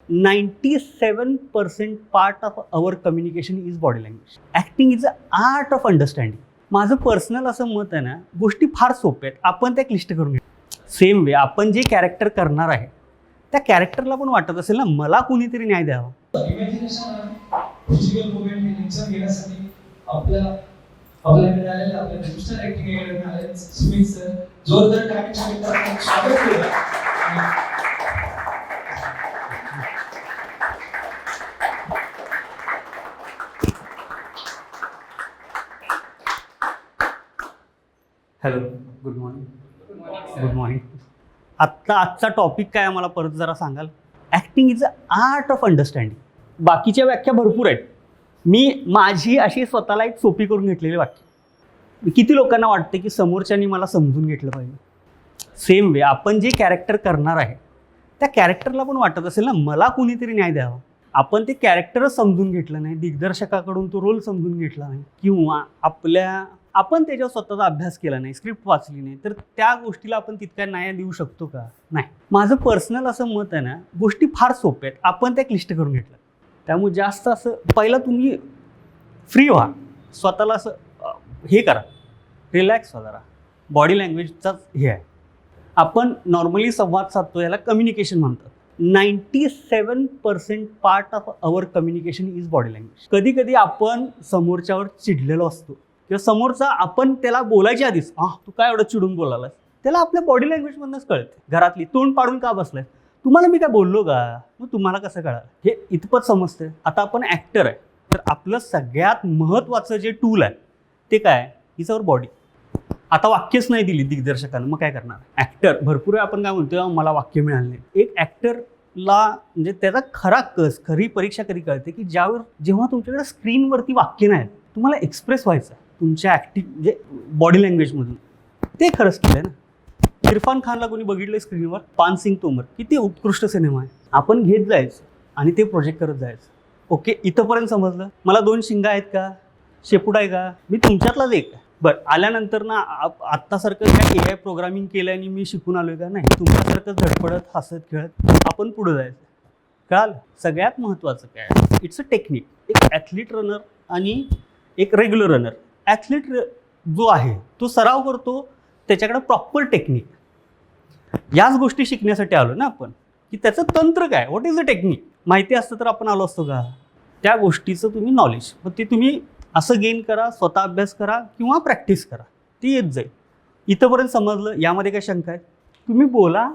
97% part of our communication is body language. Acting is a art of understanding. माझं personal असं मत आहे ना, गोष्टी फार सोप्या आहेत, आपण त्या क्लिष्ट करून घेतो. सेम वे आपण जे कॅरेक्टर करणार आहे त्या कॅरेक्टरला पण वाटत असेल ना, मला कुणीतरी न्याय द्यावा. आपल्याकडे आलेले आपल्या दुसऱ्या ऍक्टिंग एकेडमी आले स्मिथ सर, जोरदार टाळ्यांची स्वागत करूया. Hello, good morning. Good morning. आजचा टॉपिक काय मला परत जरा सांगाल? Acting is a art of understanding. बाकीच्या व्याख्या भरपूर आहेत, मी माझी अशी स्वतःला एक सोपी करून घेतलेली वाक्य. किती लोकांना वाटते की समोरच्यानी मला समजून घेतलं पाहिजे. सेम वे आपण जे कॅरेक्टर करणार आहे त्या कॅरेक्टरला पण वाटत असेल ना, मला कुणीतरी न्याय द्यावा. आपण ते कॅरेक्टरच समजून घेतलं नाही, दिग्दर्शकाकडून तो रोल समजून घेतला नाही, किंवा आपण त्याच्यावर स्वतःचा अभ्यास केला नाही, स्क्रिप्ट वाचली नाही, तर त्या गोष्टीला आपण तितका न्याय देऊ शकतो का? नाही. माझं पर्सनल असं मत आहे ना, गोष्टी फार सोप्या आहेत, आपण त्या क्लिष्ट करून घेतलं. त्यामुळे जास्त असं पहिलं तुम्ही फ्री व्हा, स्वतःला असं हे करा, रिलॅक्स व्हा जरा. बॉडी लँग्वेजचाच हे आहे. आपण नॉर्मली संवाद साधतो, याला कम्युनिकेशन म्हणतात. 97% part of our communication is body language. कधी कधी आपण समोरच्यावर चिडलेलो असतो, किंवा समोरचा आपण त्याला बोलायच्या आधीच तू काय एवढं चिडून बोलायलास, त्याला आपल्या बॉडी लँग्वेजमधूनच कळते. घरातली तोंड पाडून का बसलाय, तुम्हाला मी काय बोललो का, मग तुम्हाला कसं कळालं, हे इतपत समजते. आता आपण ॲक्टर आहे, तर आपलं सगळ्यात महत्त्वाचं जे टूल आहे ते काय, इज अवर बॉडी. आता वाक्यच नाही दिली दिग्दर्शकानं, मग काय करणार? ॲक्टर भरपूर वेळा आपण काय म्हणतो, मला वाक्य मिळालं नाही. एक ॲक्टरला म्हणजे त्याचा खरी परीक्षा कधी कळते की जेव्हा तुमच्याकडे स्क्रीनवरती वाक्य नाही, तुम्हाला एक्सप्रेस व्हायचं तुमच्या ॲक्टिंग म्हणजे बॉडी लँग्वेजमधून. ते खरंच केलं ना. इरफान खानला कोणी बघितलं स्क्रीनवर? पानसिंग तोमर, किती उत्कृष्ट सिनेमा आहे. आपण घेत जायचं आणि ते प्रोजेक्ट करत जायचं. ओके, इथंपर्यंत समजलं. मला 2 शिंगा आहेत का, शेपूट आहे का, मी तुमच्यातलाच एक आहे. बरं, आल्यानंतर ना आत्तासारखं काय AI प्रोग्रामिंग केलं आणि मी शिकून आलो आहे का? नाही. तुमच्यासारखं झटपडत हसत खेळत आपण पुढं जायचं. कळालं? सगळ्यात महत्त्वाचं काय, इट्स अ टेक्निक. एक ॲथलीट रनर आणि एक रेग्युलर रनर. ॲथलीट जो आहे तो सराव करतो, त्याच्याकडे प्रॉपर टेक्निक. याच गोष्टी शिकण्यासाठी आलो ना आपण, की त्याचं तंत्र काय, व्हॉट इज द टेक्निक, माहिती असतं तर आपण आलो असतो का? त्या गोष्टीचं तुम्ही नॉलेज, मग ते तुम्ही असं गेन करा, स्वतः अभ्यास करा किंवा प्रॅक्टिस करा, ती येत जाईल. इथंपर्यंत समजलं? यामध्ये काय शंका आहे? तुम्ही बोला,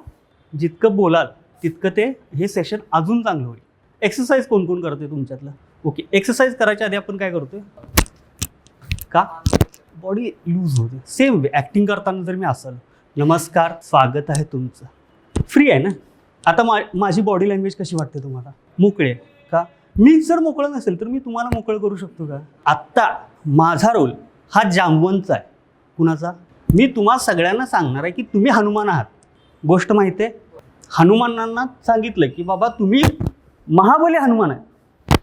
जितकं बोलाल तितकं हे सेशन अजून चांगलं होईल. एक्सरसाइज कोण कोण करते तुमच्यातलं? ओके, एक्सरसाइज करायच्या आधी आपण काय करतोय का, बॉडी लूज होते. सेम वे ॲक्टिंग करताना जर मी असेल, नमस्कार, स्वागत आहे तुमचं, फ्री आहे ना. आता माझी बॉडी लँग्वेज कशी वाटते तुम्हाला? मोकळे का? मीच जर मोकळं नसेल तर मी तुम्हाला मोकळं करू शकतो का? आत्ता माझा रोल हा जांबवंतचा आहे. कुणाचा? मी तुम्हा सगळ्यांना सांगणार आहे की तुम्ही हनुमान आहात. गोष्ट माहिती आहे, हनुमानांना सांगितलं की बाबा तुम्ही महाबली हनुमान आहे.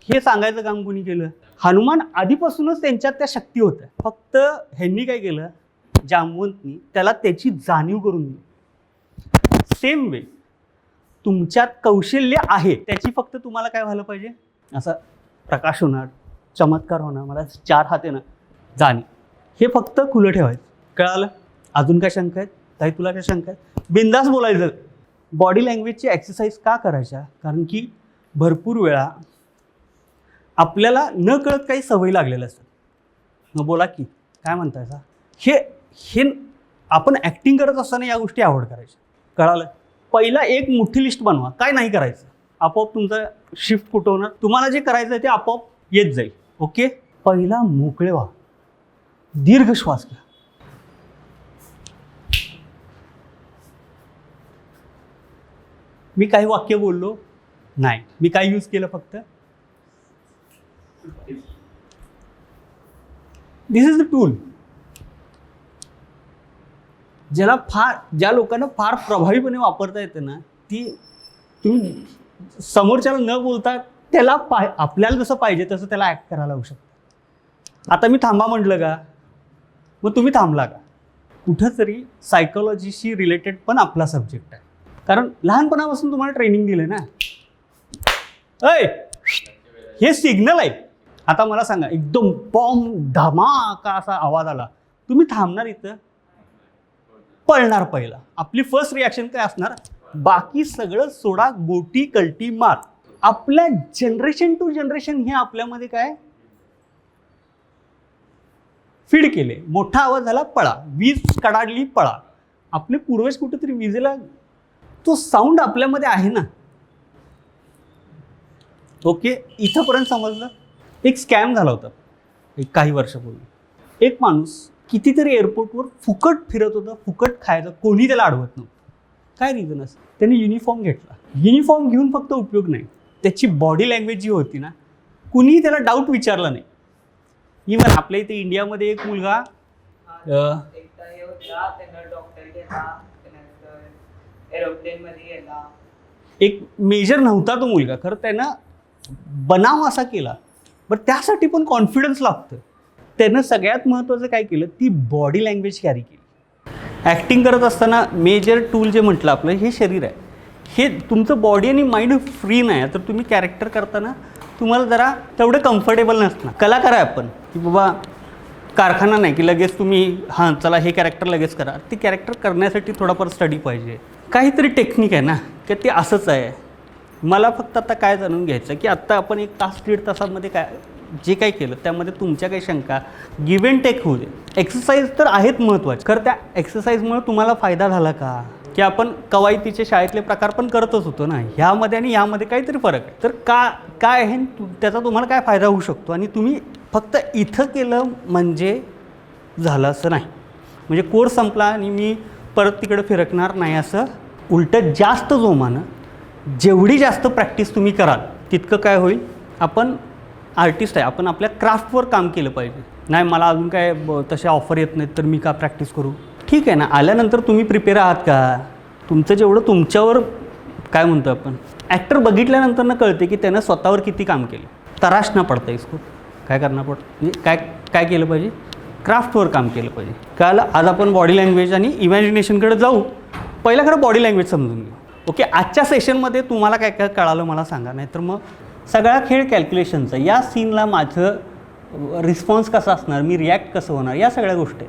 हे सांगायचं काम कुणी केलं? हनुमान आधीपासूनच त्यांच्यात त्या शक्ती होत्या. फक्त ह्यांनी काय केलं, जांबवंतनी त्याला त्याची जाणीव करून दिली. सेम वे तुमच्यात कौशल्य आहे, त्याची फक्त तुम्हाला काय व्हायला पाहिजे, असा प्रकाश होणार, चमत्कार होणार, मला 4 हात येणार, जाणीव. हे फक्त खुलं ठेवायचं. कळालं? अजून काय शंका आहेत? काही तुला काय शंका आहेत? बिंदास बोलायचं. बॉडी लँग्वेजची एक्सरसाइज का करायच्या? कारण की भरपूर वेळा आपल्याला न कळत काही सवयी लागलेल्या असतात. मग बोला की काय म्हणतायचा, हे आपण ॲक्टिंग करत असताना या गोष्टी आवड करायच्या. कळालं? पहिला एक मोठी लिस्ट बनवा, काय नाही करायचं, आपोआप तुमचा शिफ्ट कुठं होणार, तुम्हाला जे करायचं आहे ते आपोआप येत जाईल. ओके, पहिला मोकळे व्हा, दीर्घ श्वास घ्या. मी काही वाक्य बोललो नाही, मी काय यूज केलं, फक्त दिस इज द टूल. ज्या लोकांना फार प्रभावीपणे वापरता येते ना, ती तुम्ही समोरच्याला न बोलता त्याला आपल्याला जसं पाहिजे तसं त्याला ॲक्ट करायला लावू शकता. आता मी थांबा म्हटलं का, मग तुम्ही थांबला का? कुठंतरी सायकोलॉजीशी रिलेटेड पण आपला सब्जेक्ट आहे. कारण लहानपणापासून तुम्हाला ट्रेनिंग दिलं ना, अय हे सिग्नल आहे. आता मला सांगा, एकदम बॉम्ब धमाका असा आवाज आला, तुम्ही थांबणार इथं, पळणार पहिला. आपली फर्स्ट रिॲक्शन काय असणार, बाकी सगळं सोडा, गोटी कल्टी मार. आपल्या जनरेशन टू जनरेशन हे आपल्यामध्ये काय फीड केले. मोठा आवाज झाला पळा, वीज कडाडली पळा. आपले पूर्वज कुठेतरी विजेला, तो साऊंड आपल्यामध्ये आहे ना. ओके, इथंपर्यंत समजलं. एक स्कॅम झाला होता एक काही वर्षापूर्वी. एक माणूस कितीतरी एअरपोर्टवर फुकट फिरत होता, फुकट खायचं, कोणी त्याला अडवत नव्हतं. काय रिझन असं, त्याने युनिफॉर्म घेतला. युनिफॉर्म घेऊन फक्त उपयोग नाही, त्याची बॉडी लँग्वेज जी होती ना, कुणीही त्याला डाऊट विचारला नाही. इव्हन आपल्या इथे इंडियामध्ये एक मुलगा एक मेजर नव्हता तो मुलगा, खरं त्यानं बनाव असा केला. बरं त्यासाठी पण कॉन्फिडन्स लागतं. त्यानं सगळ्यात महत्त्वाचं काय केलं, ती बॉडी लँग्वेज कॅरी केली. ॲक्टिंग करत असताना मेजर टूल जे म्हटलं आपलं हे शरीर आहे. हे तुमचं बॉडी आणि माइंड फ्री नाही, तर तुम्ही कॅरेक्टर करताना तुम्हाला जरा तेवढं कम्फर्टेबल नसणार. कलाकार आहे आपण, की बाबा कारखाना नाही की लगेच तुम्ही हां चला हे कॅरेक्टर लगेच करा. ती कॅरेक्टर करण्यासाठी थोडाफार स्टडी पाहिजे, काहीतरी टेक्निक आहे ना, की ते असंच आहे. मला फक्त आता काय जाणून घ्यायचं की आत्ता आपण 1 तास 1.5 तासामध्ये काय जे काही केलं त्यामध्ये तुमच्या काही शंका गिव्ह अँड टेक होऊ दे. एक्सरसाइज तर आहेत महत्त्वाचे, खरं त्या एक्सरसाइजमुळे तुम्हाला फायदा झाला का, की आपण कवायतीचे शाळेतले प्रकार पण करतच होतो ना, ह्यामध्ये आणि ह्यामध्ये काहीतरी फरक आहे. तर काय आहे त्याचा तुम्हाला काय फायदा होऊ शकतो, आणि तुम्ही फक्त इथं केलं म्हणजे झालं असं नाही. म्हणजे कोर्स संपला आणि मी परत तिकडे फिरकणार नाही असं. उलटं जास्त जोमानं जेवढी जास्त प्रॅक्टिस तुम्ही कराल तितकं काय होईल, आपण आर्टिस्ट आहे, आपण आपल्या क्राफ्टवर काम केलं पाहिजे. नाही मला अजून काय तसे ऑफर येत नाहीत तर मी का प्रॅक्टिस करू. ठीक आहे ना, आल्यानंतर तुम्ही प्रिपेअर आहात का, तुमचं जेवढं तुमच्यावर काय म्हणतो आपण, ॲक्टर बघितल्यानंतर ना कळते की त्यानं स्वतःवर किती काम केलं. तराश ना पडतं इसको, काय करणार पडतं, म्हणजे काय केलं पाहिजे, क्राफ्टवर काम केलं पाहिजे. कळलं. आज आपण बॉडी लँग्वेज आणि इमॅजिनेशनकडे जाऊ. पहिला खरं बॉडी लँग्वेज समजून घेऊ. ओके, आजच्या सेशनमध्ये तुम्हाला काय काय कळालं मला सांगा, नाही तर मग सगळा खेळ कॅल्क्युलेशनचा. या सीनला माझं रिस्पॉन्स कसा असणार, मी रिॲक्ट कसं होणार, या सगळ्या गोष्टी.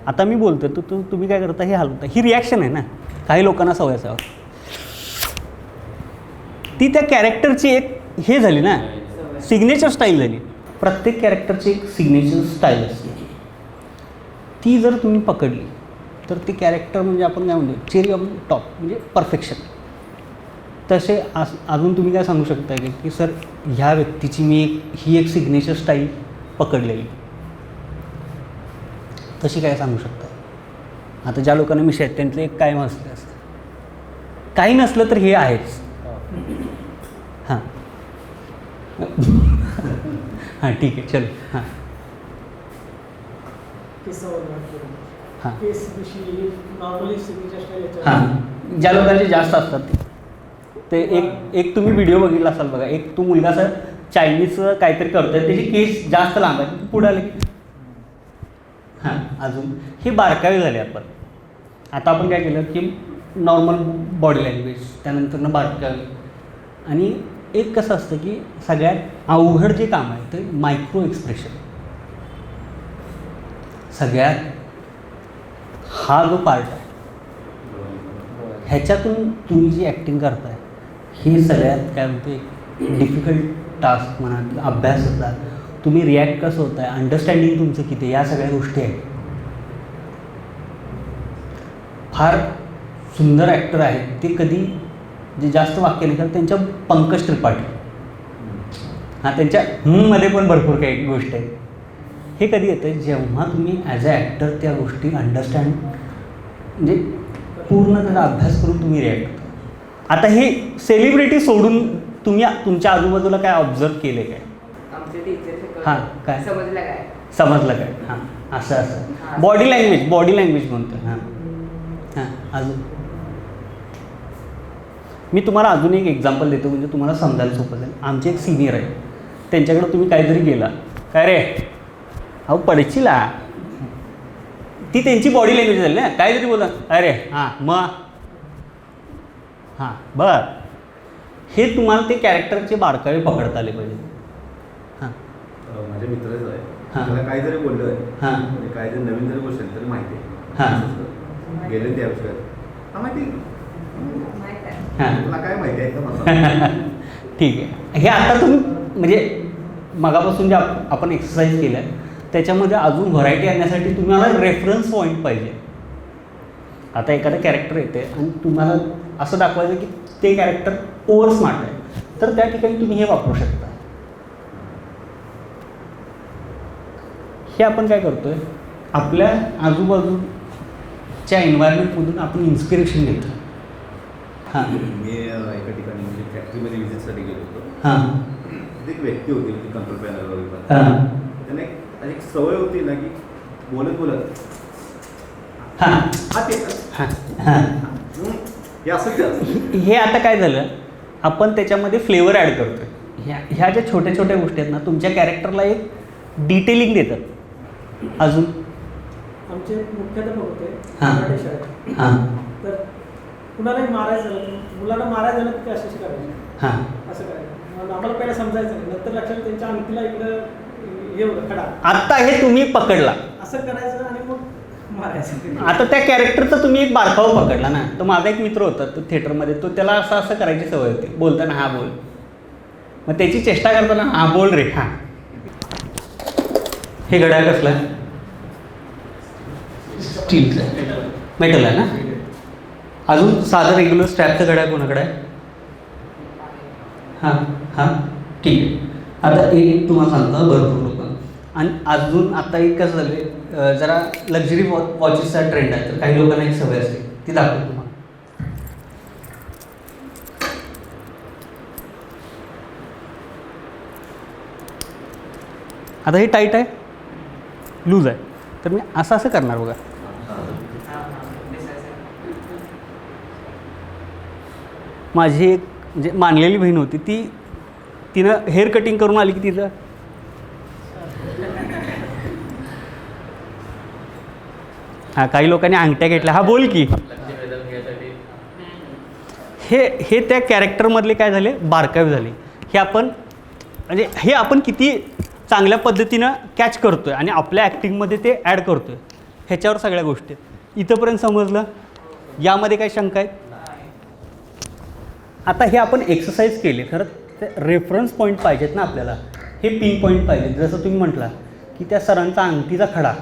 आता मी बोलतो तर तुम्ही काय करता, हे हलवता, ही रिॲक्शन आहे ना. काही लोकांना सवय असावं, ती त्या कॅरेक्टरची एक हे झाली ना, सिग्नेचर स्टाईल झाली. प्रत्येक कॅरेक्टरची एक सिग्नेचर स्टाईल असते, ती जर तुम्ही पकडली तर ते कॅरेक्टर म्हणजे आपण काय म्हणतो चेरी ऑन टॉप, म्हणजे परफेक्शन. तसे अजून तुम्ही काय सांगू शकता की सर ह्या व्यक्तीची मी ही एक सिग्नेचर स्टाईल पकडलेली, तशी काय सांगू शकता. आता ज्या लोकांना मिशा आहेत त्यांचं एक कायम असतं, काही नसलं तर हे आहेच. हां हां ठीक आहे, चलो. हां हां ज्या लोकांचे जास्त असतात ते एक तुम्ही व्हिडिओ बघितला असाल बघा, एक तो मुलगा असं चायनीजचं काहीतरी करतोय, त्याची केस जास्त लांब आहे, पुढे आले. हां अजून हे बारकावे झाले. आता आपण काय केलं की नॉर्मल बॉडी लँग्वेज, त्यानंतर बारकावे. आणि एक कसं असतं की सगळ्यात अवघड जे काम आहे ते मायक्रो एक्सप्रेशन. सगळ्यात हा जो पार्ट आहे ह्याच्यातून तुम्ही जी ॲक्टिंग करताय हे सगळ्यात काय म्हणते डिफिकल्ट टास्क म्हणा, अभ्यास होता. तुम्ही रिॲक्ट कसं होत आहे, अंडरस्टँडिंग तुमचं किती, या सगळ्या गोष्टी आहेत. फार सुंदर ॲक्टर आहेत ते, कधी जे जास्त वाक्य लिहितात त्यांच्या पंकज त्रिपाठी. हां त्यांच्या मध्ये पण भरपूर काही गोष्ट आहे. हे कधी येतं जेव्हा तुम्ही ॲज अ ॲक्टर त्या गोष्टी अंडरस्टँड म्हणजे पूर्ण त्याचा अभ्यास करून तुम्ही रिॲक्ट करता. आता हे सेलिब्रिटी सोडून तुम्ही तुमच्या आजूबाजूला काय ऑब्झर्व केले काय, हां काय समजलं काय, हां असं बॉडी लँग्वेज म्हणतो. हां हां अजून मी तुम्हाला अजून एक एक्झाम्पल देतो म्हणजे तुम्हाला समजायला सोपं जाईल. आमचे एक सिनियर आहे, त्यांच्याकडे तुम्ही काहीतरी गेला, काय रे अहो पडचिला, ती त्यांची बॉडी लँग्वेज झाली ना. काहीतरी बोला, अरे हां मग हां बर, हे तुम्हाला ते कॅरेक्टरचे बारकावे पकडता आले पाहिजे. हां माझ्या मित्रच आहे, हां. त्याला काही जरी बोललं हां. म्हणजे काही जरी नवीन जरी गोष्ट तरी माहिती आहे. हां. गेले त्या विषयात हा माहिती हां. तुला काय माहिती आहे का मला. ठीक आहे. हे आता तुम्ही म्हणजे मगापासून जे आपण एक्सरसाइज केलं आहे त्याच्यामध्ये अजून व्हरायटी आणण्यासाठी तुम्हाला रेफरन्स पॉईंट पाहिजे. आता एखादं कॅरेक्टर येते आणि तुम्हाला असं दाखवायचं की ते कॅरेक्टर ओव्हर स्मार्ट आहे, तर त्या ठिकाणी तुम्ही हे वापरू शकता. हे आपण काय करतोय, आपल्या आजूबाजूच्या एन्व्हायरमेंटमधून आपण इन्स्पिरेशन घेतो. हां मी एका ठिकाणी म्हणजे फॅक्टरीमध्ये व्हिजिटसाठी गेलो होतो. हां तिथे एक व्यक्ती होती म्हणजे कंट्रोल पॅनल वगैरे. हां त्याने एक सवय होती ना की बोलत हां हा ते हां हां हे असं ते हे आता काय झालं, आपण त्याच्यामध्ये फ्लेवर ॲड करतोय. ह्या ज्या छोट्या छोट्या गोष्टी आहेत ना तुमच्या कॅरेक्टरला एक डिटेलिंग देतात. अजून आमचे मुख्याध्यापक होते हां. मराठी शाळेत. हां तर कुणालाही मारायचं झालं, मुलांना मारायचं झालं तर ते अशी करायचे, हां असं करायचं. मग आम्हाला पहिला समजायचं नाही, नंतर लक्षात त्यांच्या अंगठीला इकडं हे होतं खडा, आत्ता हे तुम्ही पकडला. असं करायचं आणि मग मारायचं. आता त्या कॅरेक्टरचा तुम्ही एक बारकावा पकडला ना. तर माझा एक मित्र होता तो थिएटरमध्ये, तो त्याला असं असं करायची सवय होती, बोलताना हा बोल, मग त्याची चेष्टा करताना हा बोल रे. हां हे घड्याळ कसलं आहे? स्टीलचं, मेटल आहे ना. अजून साधं रेग्युलर स्ट्रॅपचं घड्याळ कोणाकडे आहे? हां हां ठीक आहे. आता एक तुम्हाला सांगतो भरपूर लोक. आणि अजून आता एक कसं झालं, जरा लक्झरी वॉचेसचा ट्रेंड आहे, तर काही लोकांना एक सवय असते ती दाखवतो तुम्हाला. आता हे टाईट आहे, लूज आहे, तर मी असं असं करणार बघा. माझी एक म्हणजे मानलेली बहीण होती, तिनं हेअर कटिंग करून आली की तिचं हां काही लोकांनी अंगठ्या घेतल्या. हा बोल की. हे त्या कॅरेक्टरमधले काय झाले बारकावे झाले. हे आपण म्हणजे हे आपण किती चांगल्या पद्धतीनं कॅच करतो आहे आणि आपल्या ॲक्टिंगमध्ये ते ॲड करतो आहे, ह्याच्यावर सगळ्या गोष्टी आहेत. इथंपर्यंत समजलं? यामध्ये काही शंका आहेत? आता हे आपण एक्सरसाइज केले, खरं ते रेफरन्स पॉईंट पाहिजेत ना आपल्याला. हे पिन पॉईंट पाहिजेत. जसं तुम्ही म्हटला की त्या सरांचा अंगठीचा खडा,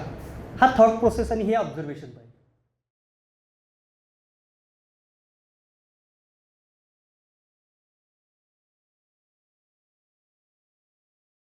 हा थॉट प्रोसेस आणि हे ऑब्झर्वेशन पाहिजे.